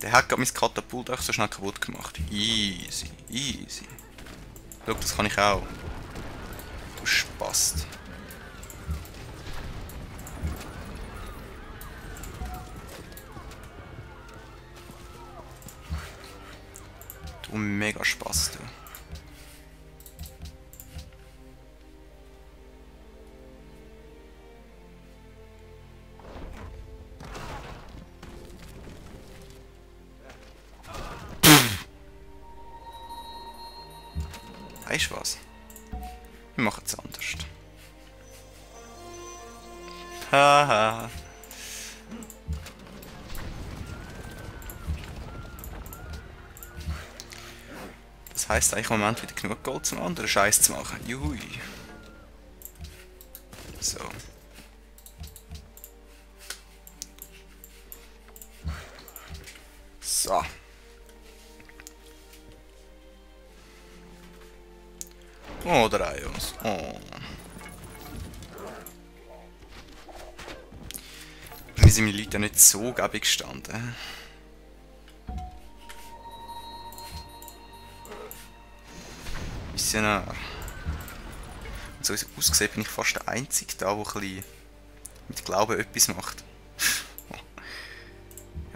Der hat gerade mein Katapult auch so schnell kaputt gemacht. Easy, easy. Schau, das kann ich auch. Du Spast. Du mega Spast, du. Weißt du was? Wir machen es anders. Haha. Das heisst eigentlich im Moment wieder genug Gold zum anderen Scheiß zu machen. Juhui. So. So. Oh, der Jungs. Oh. Wir sind meine Leute ja nicht so gäbig gestanden. Missionar. Und so ausgesehen bin ich fast der Einzige da, der ein bisschen mit Glauben etwas macht.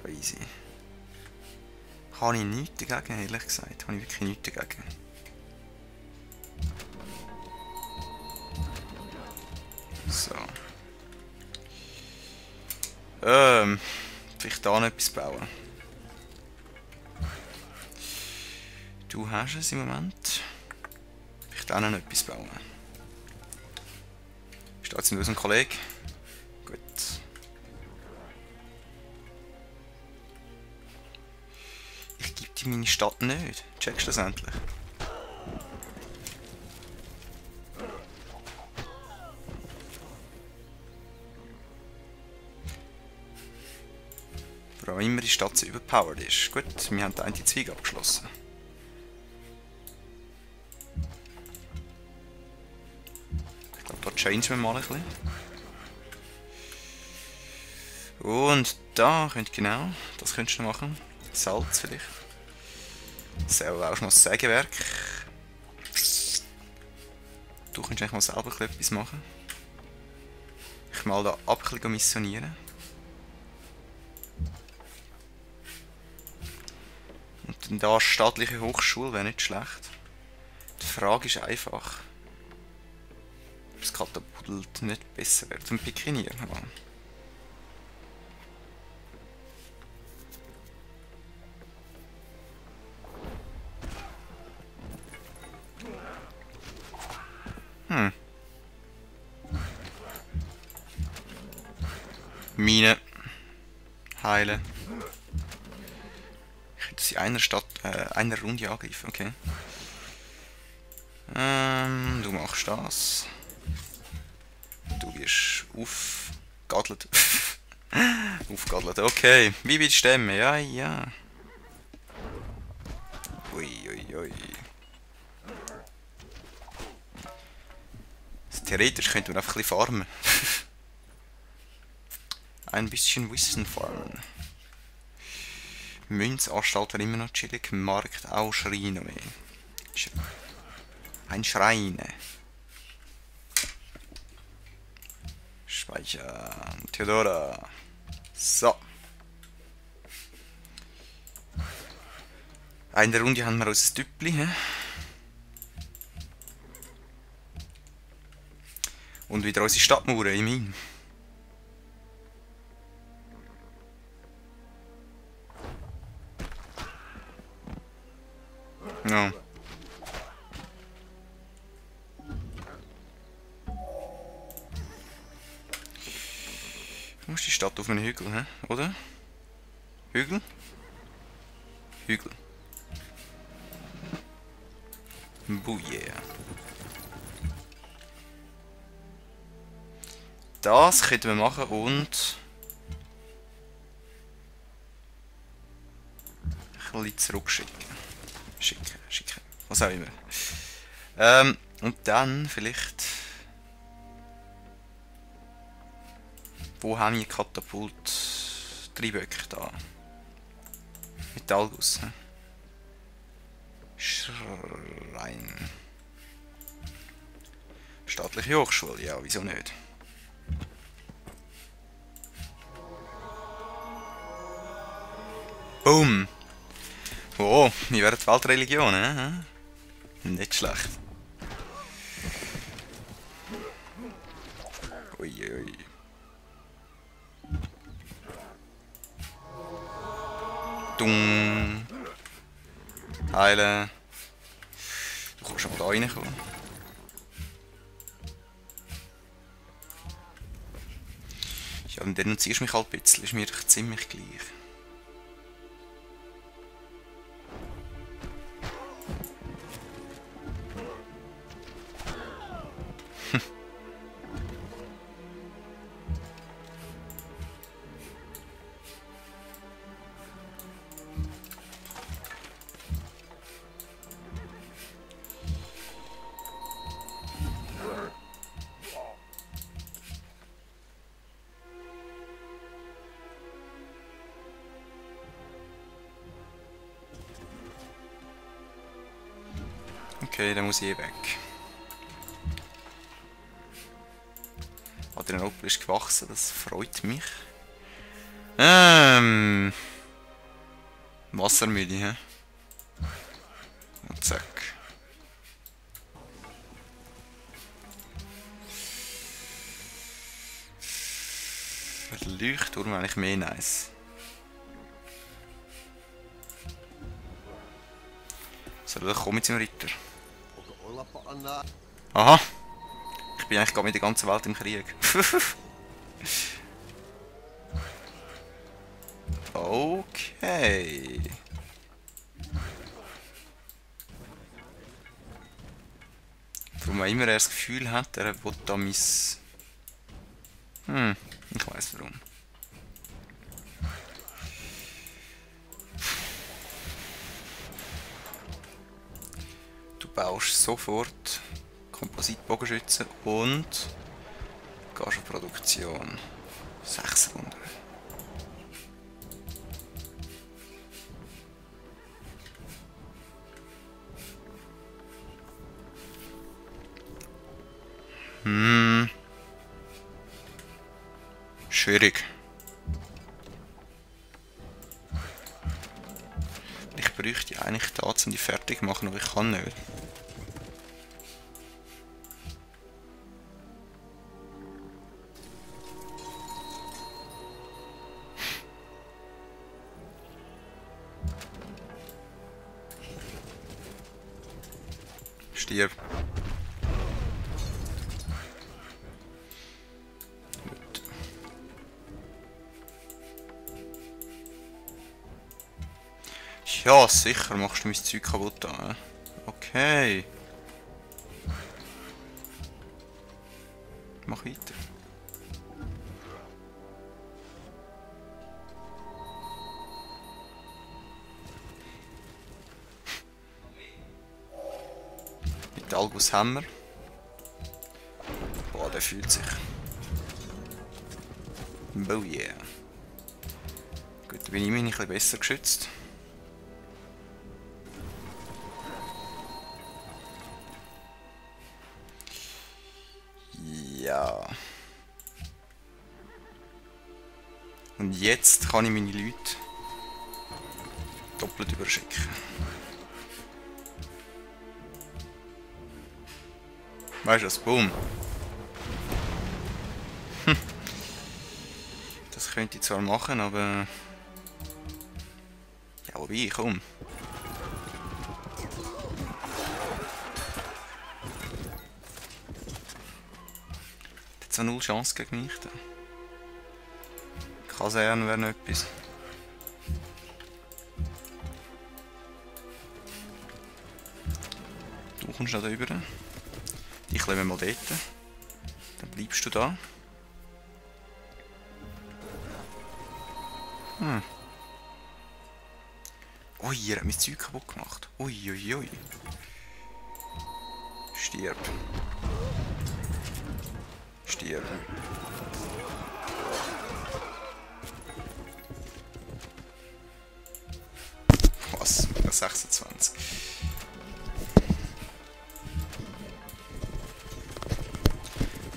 Ja, easy. Habe ich nichts dagegen, ehrlich gesagt. Habe ich wirklich nichts dagegen. So. Vielleicht da noch etwas bauen. Du hast es im Moment. Vielleicht auch noch etwas bauen. Steht jetzt mit unserem Kollegen? Gut. Ich gebe dir meine Stadt nicht. Checkst du das endlich? Warum immer die Stadt so überpowered ist. Gut, wir haben da die Zweige abgeschlossen. Ich glaube, da changen wir mal ein bisschen. Und da könnt genau, das könntest du noch machen. Salz vielleicht. Selber auch noch das Sägewerk. Du könntest eigentlich mal selber etwas machen. Ich mal da ab ein bisschen missionieren. Und dann da staatliche Hochschule wäre nicht schlecht. Die Frage ist einfach, ob das Katapult nicht besser wäre zum Pikinieren. Mine. Heilen. Ich könnte sie einer Runde angreifen, okay. Du machst das. Du wirst aufgadelt. Aufgadelt, okay. Wie weit stemmen? Ja, ja. Ui, ui, ui. Theoretisch könnte man einfach ein bisschen farmen. Ein bisschen Wissen farmen. Münzanstalt wäre immer noch chillig. Markt auch Schreine mehr. Ein Schrein. Speichern. Theodora. So. In der Runde haben wir unser Tüppli. Und wieder unsere Stadtmauern im Main. Ja. Wo ist die Stadt auf einem Hügel, oder? Hügel? Hügel. Buh, yeah. Das könnten wir machen und ein bisschen zurückschicken. Schicken. Was auch immer. Und dann vielleicht... Wo haben wir Katapult? 3 Böcke da. Metallguss. Hm? Schrein. Staatliche Hochschule, ja, wieso nicht? Boom! Oh, wir werden die Weltreligion, Nicht schlecht. Uiui. Dung. Heilen. Du kannst aber da reinkommen. Ja, dann denunzierst du mich halt ein bisschen, ist mir doch ziemlich gleich. Okay, dann muss ich eh weg. Adrenalin ist gewachsen, das freut mich. Wassermüde, hä? Und zack. Leuchtturm eigentlich mehr nice. So, dann komm mit dem Ritter. Aha! Ich bin eigentlich gerade mit der ganzen Welt im Krieg. Okay. Warum auch immer er das Gefühl hat, er will da mein... ich weiss warum. Du baust sofort Kompositbogenschützen und gehst auf Produktion. 6 Runden. Schwierig. Ich bräuchte eigentlich da, um die fertig zu machen, aber ich kann nicht. Stirb. Gut. Ja, sicher machst du mein Zeug kaputt an. Okay. Mach weiter. Metallguss Hammer. Boah, der fühlt sich. Oh yeah. Gut, da bin ich immerhin ein bisschen besser geschützt. Ja. Und jetzt kann ich meine Leute doppelt überschicken. Weißt du das? Boom. Das könnte ich zwar machen, aber... Ja, wobei, komm. Der hat so null Chance gegen mich. Da. Kaserne wäre noch etwas. Du kommst da rüber. Die klemmen mal dort. Dann bleibst du da. Ui, er hat mein Zeug kaputt gemacht. Ui, ui, ui. Stirb. Stirb. 26.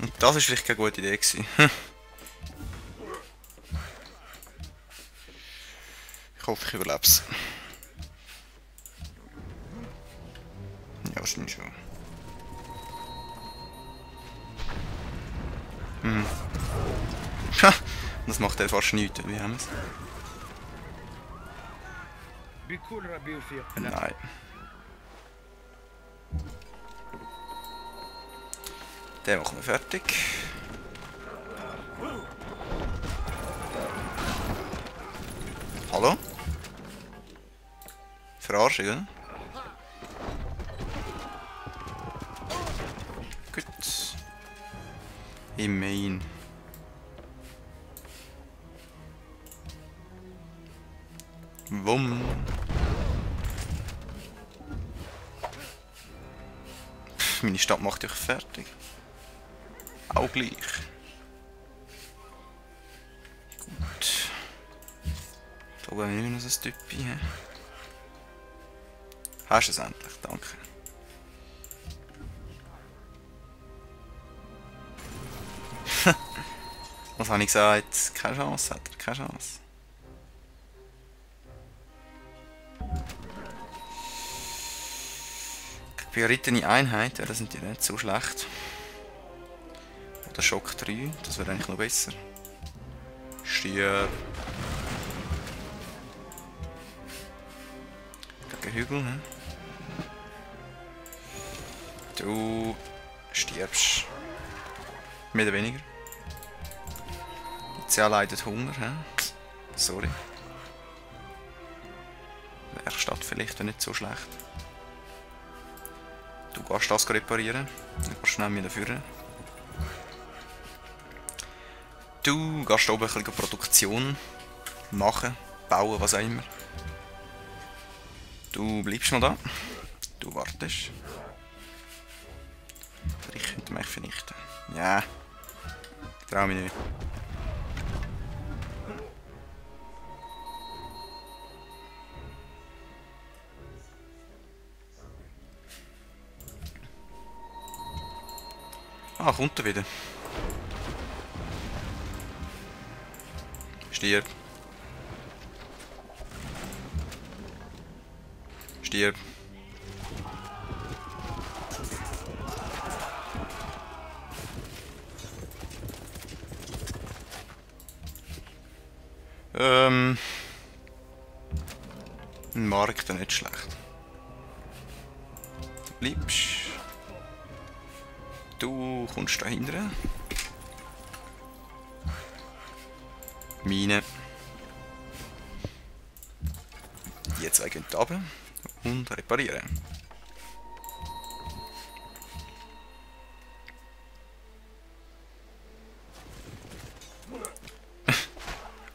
Und das war vielleicht keine gute Idee gewesen. Ich hoffe, ich überlebe es. Ja, wahrscheinlich schon. Ha! Das macht er fast nichts. Wie haben wir es? Nein. Den machen wir fertig. Hallo? Verarschung, oder? Gut. Immerhin. Wumm. Pff, meine Stadt macht dich fertig. Auch gleich. Gut. Da oben haben wir noch so ein Typi. Hast du es endlich? Danke. Was habe ich gesagt? Keine Chance, hat er keine Chance. Berittene Einheit, ja, das sind die nicht so schlecht. Oder Schock 3, das wäre eigentlich noch besser. Stirb. Gegen Hügel, ne? Du stirbst. Mehr oder weniger. Sie leidet Hunger, hä? Sorry. Werkstatt vielleicht nicht so schlecht. Du gehst das reparieren. Dann gehst du schnell wieder führen. Du gehst oben ein bisschen Produktion machen, bauen, was auch immer. Du bleibst noch da. Du wartest. Ich könnte mich vernichten. Ja. Ich traue mich nicht. Ah, kommt er wieder. Stirb. Stirb. Ein Markt ist nicht schlecht. Du bleibst. Du kommst da hinten. Mine. Die zwei gehen runter und reparieren.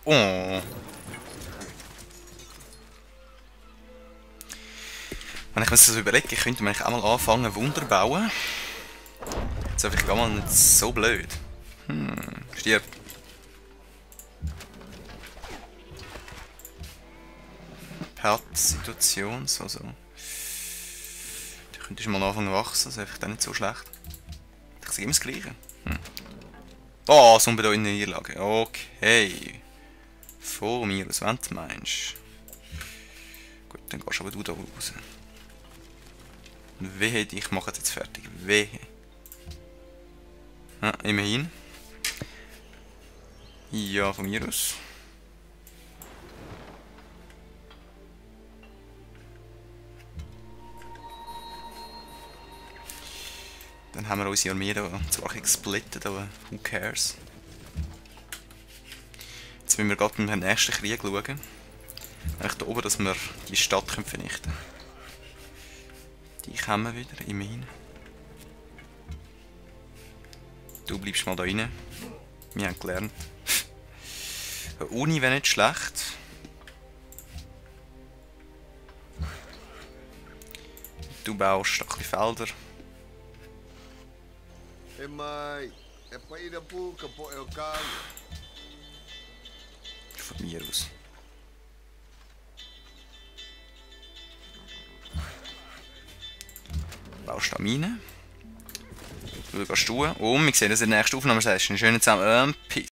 Oh. Wenn ich mir das so überlege, ich könnte mir eigentlich auch mal anfangen, Wunder bauen. Das ist einfach gar mal nicht so blöd. Stirb. Situation, so. Du könntest mal anfangen zu wachsen, das ist einfach nicht so schlecht. Ich sage immer das Gleiche. Oh, so eine Niederlage. Okay. Von mir aus, wenn du meinst. Gut, dann gehst aber du da raus. Und wehe, ich mache es jetzt fertig. Wehe. Ja, immerhin. Ja, von mir aus. Dann haben wir unsere Armee da zwar gesplittet, aber who cares. Jetzt müssen wir gerade beim nächsten Krieg schauen. Eigentlich da oben, dass wir die Stadt vernichten können. Die kommen wieder, immerhin. Du bleibst mal da rein. Wir haben gelernt. Eine Uni wäre nicht schlecht. Du baust ein bisschen Felder. Von mir aus. auch Stamine. Du gehst du. Und wir sehen uns in der nächsten Aufnahmesession. Schönen zusammen. Peace.